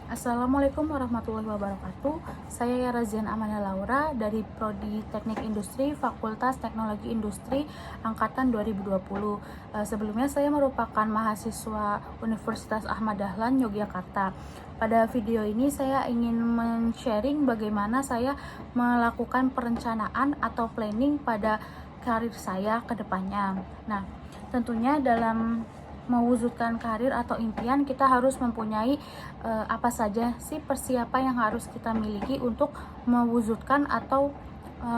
Assalamualaikum warahmatullahi wabarakatuh. Saya Yarazian Amanda Laura dari Prodi Teknik Industri Fakultas Teknologi Industri angkatan 2020. Sebelumnya saya merupakan mahasiswa Universitas Ahmad Dahlan Yogyakarta. Pada video ini saya ingin men-sharing bagaimana saya melakukan perencanaan atau planning pada karir saya ke depannya. Nah, tentunya dalam mewujudkan karir atau impian, kita harus mempunyai apa saja sih persiapan yang harus kita miliki untuk mewujudkan atau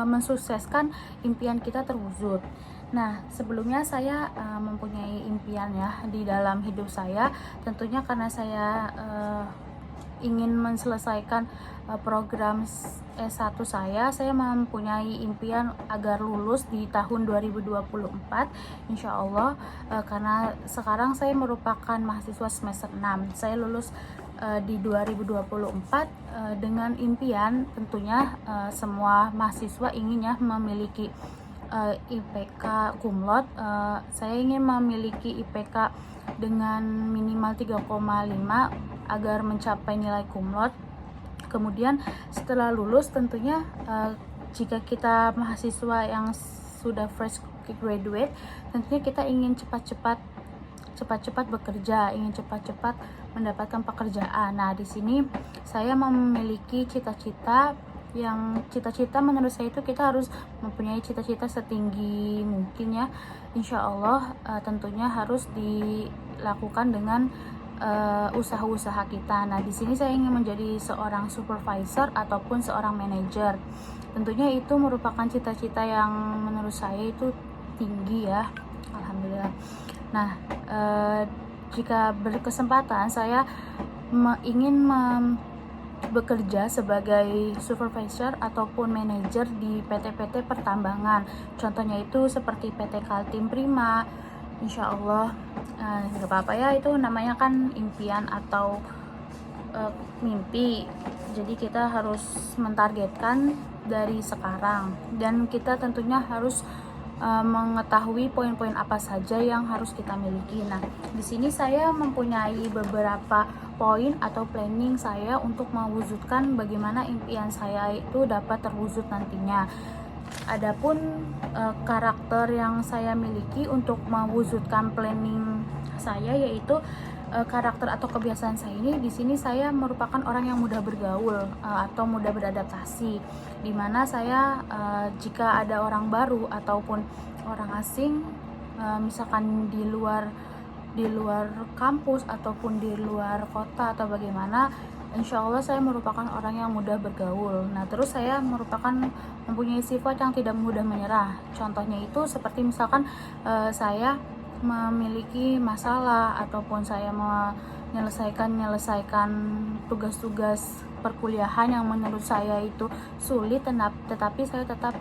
mensukseskan impian kita terwujud. Nah, sebelumnya saya mempunyai impian ya di dalam hidup saya. Tentunya karena saya ingin menyelesaikan program S1 saya mempunyai impian agar lulus di tahun 2024 insya Allah, karena sekarang saya merupakan mahasiswa semester 6. Saya lulus di 2024 dengan impian tentunya semua mahasiswa inginnya memiliki IPK cum laude. Saya ingin memiliki IPK dengan minimal 3,5 agar mencapai nilai cum laude. Kemudian setelah lulus tentunya jika kita mahasiswa yang sudah fresh graduate, tentunya kita ingin cepat-cepat bekerja, ingin cepat-cepat mendapatkan pekerjaan. Nah, di sini saya memiliki cita-cita menurut saya itu kita harus mempunyai cita-cita setinggi mungkin ya. Insya Allah tentunya harus dilakukan dengan usaha-usaha kita. Nah, di sini saya ingin menjadi seorang supervisor ataupun seorang manajer. Tentunya itu merupakan cita-cita yang menurut saya itu tinggi ya. Alhamdulillah. Nah, jika berkesempatan saya ingin bekerja sebagai supervisor ataupun manajer di PT-PT pertambangan. Contohnya itu seperti PT Kaltim Prima. Insya Allah nggak apa-apa ya, itu namanya kan impian atau mimpi. Jadi kita harus mentargetkan dari sekarang dan kita tentunya harus mengetahui poin-poin apa saja yang harus kita miliki. Nah, di sini saya mempunyai beberapa poin atau planning saya untuk mewujudkan bagaimana impian saya itu dapat terwujud nantinya. Adapun karakter yang saya miliki untuk mewujudkan planning saya yaitu karakter atau kebiasaan saya ini, di sini saya merupakan orang yang mudah bergaul atau mudah beradaptasi, dimana saya jika ada orang baru ataupun orang asing, misalkan di luar kampus ataupun di luar kota atau bagaimana, insya Allah saya merupakan orang yang mudah bergaul. Nah, terus saya mempunyai sifat yang tidak mudah menyerah. Contohnya itu seperti misalkan saya memiliki masalah ataupun saya menyelesaikan tugas-tugas perkuliahan yang menurut saya itu sulit, tetapi saya tetap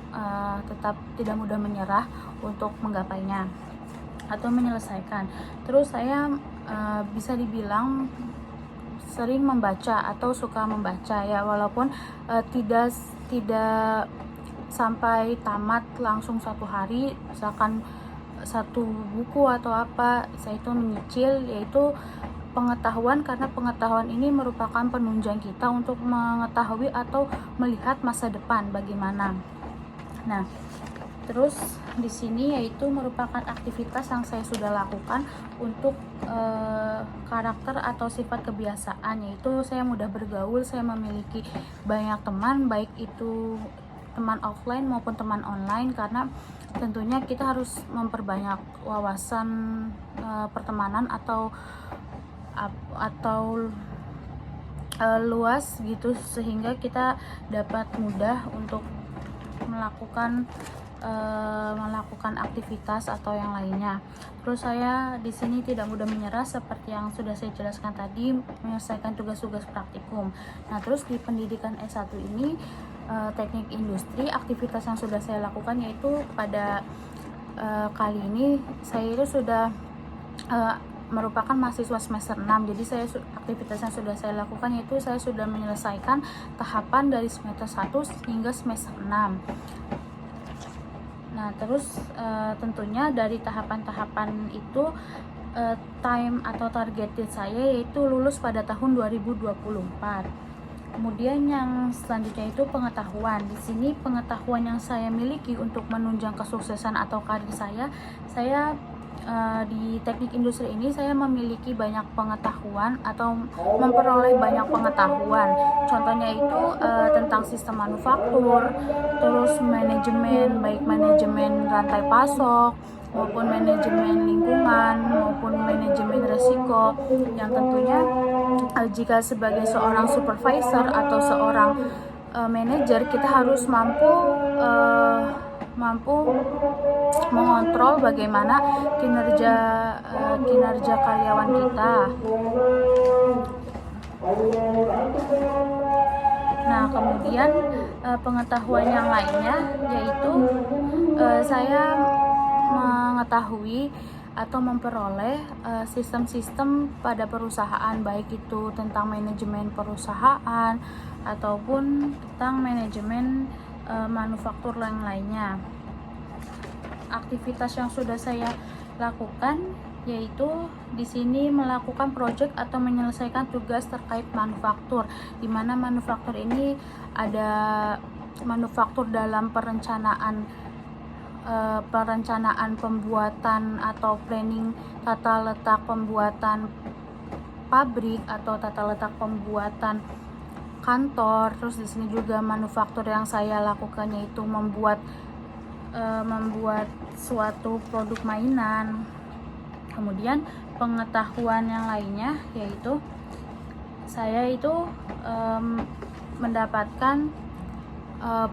tidak mudah menyerah untuk menggapainya atau menyelesaikan. Terus saya bisa dibilang sering membaca atau suka membaca ya, walaupun tidak sampai tamat langsung satu hari, misalkan satu buku atau apa, saya itu menyicil, yaitu pengetahuan, karena pengetahuan ini merupakan penunjang kita untuk mengetahui atau melihat masa depan bagaimana. Nah, terus di sini yaitu merupakan aktivitas yang saya sudah lakukan untuk karakter atau sifat kebiasaan, yaitu saya mudah bergaul, saya memiliki banyak teman, baik itu teman offline maupun teman online, karena tentunya kita harus memperbanyak wawasan pertemanan atau luas gitu, sehingga kita dapat mudah untuk melakukan aktivitas atau yang lainnya. Terus saya di sini tidak mudah menyerah seperti yang sudah saya jelaskan tadi, menyelesaikan tugas-tugas praktikum. Nah, terus di pendidikan S1 ini teknik industri, aktivitas yang sudah saya lakukan yaitu pada kali ini saya itu sudah merupakan mahasiswa semester 6. Jadi aktivitas yang sudah saya lakukan yaitu saya sudah menyelesaikan tahapan dari semester 1 hingga semester 6. Nah, terus tentunya dari tahapan-tahapan itu time atau target saya yaitu lulus pada tahun 2024. Kemudian yang selanjutnya itu pengetahuan. Di sini pengetahuan yang saya miliki untuk menunjang kesuksesan atau karir saya di teknik industri ini saya memiliki banyak pengetahuan atau memperoleh banyak pengetahuan. Contohnya itu tentang sistem manufaktur, terus manajemen, baik manajemen rantai pasok maupun manajemen lingkungan maupun manajemen risiko, yang tentunya jika sebagai seorang supervisor atau seorang manajer kita harus mampu mengontrol bagaimana kinerja karyawan kita. Nah, kemudian pengetahuan yang lainnya yaitu saya mengetahui atau memperoleh sistem-sistem pada perusahaan, baik itu tentang manajemen perusahaan ataupun tentang manajemen manufaktur yang lainnya. Aktivitas yang sudah saya lakukan yaitu di sini melakukan proyek atau menyelesaikan tugas terkait manufaktur, di mana manufaktur ini ada manufaktur dalam perencanaan pembuatan atau planning tata letak pembuatan pabrik atau tata letak pembuatan kantor. Terus di sini juga manufaktur yang saya lakukan yaitu membuat suatu produk mainan. Kemudian pengetahuan yang lainnya yaitu saya itu mendapatkan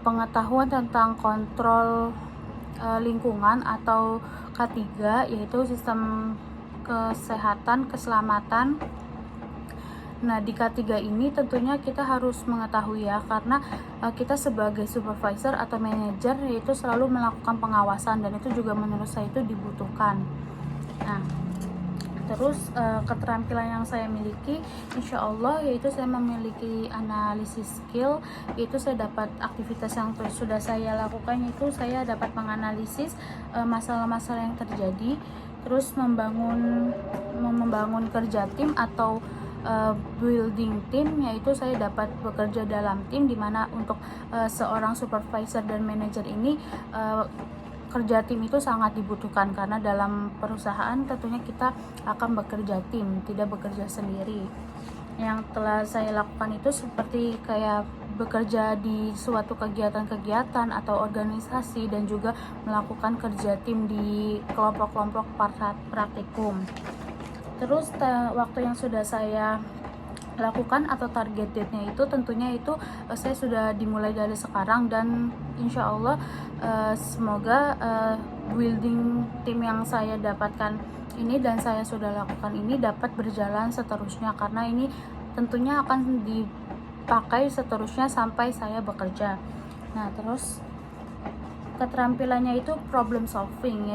pengetahuan tentang kontrol lingkungan atau K3, yaitu sistem kesehatan keselamatan. Nah, di K3 ini tentunya kita harus mengetahui ya, karena kita sebagai supervisor atau manajer yaitu selalu melakukan pengawasan, dan itu juga menurut saya itu dibutuhkan. Nah, terus keterampilan yang saya miliki insya Allah yaitu saya memiliki analisis skill, yaitu saya dapat aktivitas yang sudah saya lakukan itu saya dapat menganalisis masalah-masalah yang terjadi, terus membangun kerja tim atau building tim, yaitu saya dapat bekerja dalam tim, dimana untuk seorang supervisor dan manajer ini kerja tim itu sangat dibutuhkan, karena dalam perusahaan tentunya kita akan bekerja tim, tidak bekerja sendiri. Yang telah saya lakukan itu seperti kayak bekerja di suatu kegiatan-kegiatan atau organisasi, dan juga melakukan kerja tim di kelompok-kelompok praktikum. Terus waktu yang sudah saya lakukan atau target date-nya itu tentunya itu saya sudah dimulai dari sekarang, dan insya Allah semoga building tim yang saya dapatkan ini dan saya sudah lakukan ini dapat berjalan seterusnya, karena ini tentunya akan dipakai seterusnya sampai saya bekerja. Nah, terus keterampilannya itu problem solving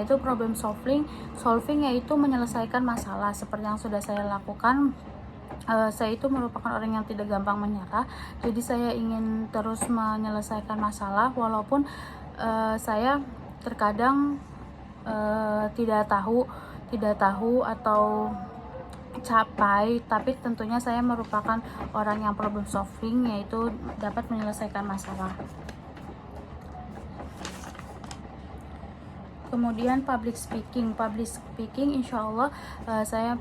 yaitu menyelesaikan masalah. Seperti yang sudah saya lakukan, saya itu merupakan orang yang tidak gampang menyerah, jadi saya ingin terus menyelesaikan masalah walaupun saya terkadang tidak tahu atau capai, tapi tentunya saya merupakan orang yang problem solving, yaitu dapat menyelesaikan masalah. Kemudian public speaking insya Allah saya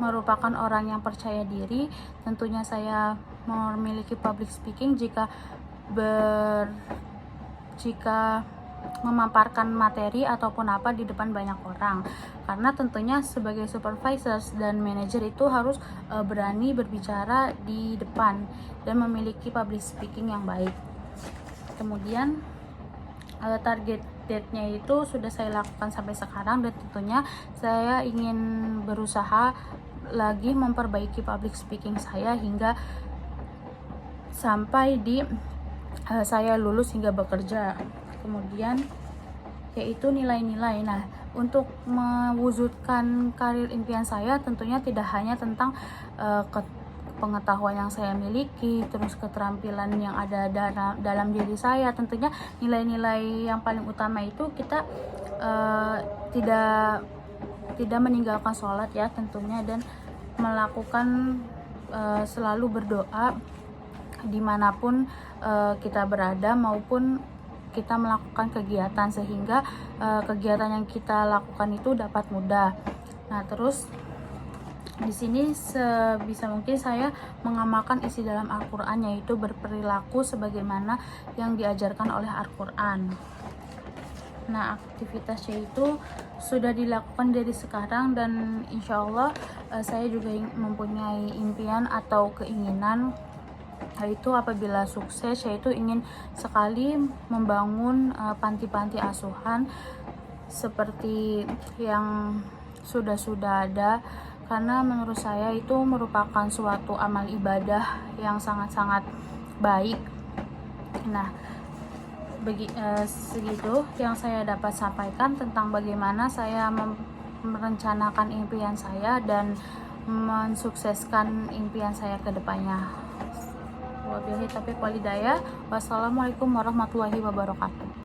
merupakan orang yang percaya diri. Tentunya saya memiliki public speaking jika memaparkan materi ataupun apa di depan banyak orang, karena tentunya sebagai supervisor dan manajer itu harus berani berbicara di depan dan memiliki public speaking yang baik. Kemudian target date-nya itu sudah saya lakukan sampai sekarang, dan tentunya saya ingin berusaha lagi memperbaiki public speaking saya hingga sampai di saya lulus hingga bekerja. Kemudian yaitu nilai-nilai. Nah, untuk mewujudkan karir impian saya tentunya tidak hanya tentang pengetahuan yang saya miliki, terus keterampilan yang ada dalam diri saya. Tentunya nilai-nilai yang paling utama itu kita tidak meninggalkan sholat ya tentunya, dan melakukan selalu berdoa dimanapun kita berada maupun kita melakukan kegiatan, sehingga kegiatan yang kita lakukan itu dapat mudah. Nah, terus di sini sebisa mungkin saya mengamalkan isi dalam Al-Qur'an, yaitu berperilaku sebagaimana yang diajarkan oleh Al-Qur'an. Nah, aktivitasnya itu sudah dilakukan dari sekarang, dan insya Allah saya juga mempunyai impian atau keinginan, yaitu apabila sukses, yaitu ingin sekali membangun panti-panti asuhan seperti yang sudah ada, karena menurut saya itu merupakan suatu amal ibadah yang sangat-sangat baik. Nah, segitu yang saya dapat sampaikan tentang bagaimana saya merencanakan impian saya dan mensukseskan impian saya ke depannya. Wabillahi taufiq wal hidayah. Wassalamualaikum warahmatullahi wabarakatuh.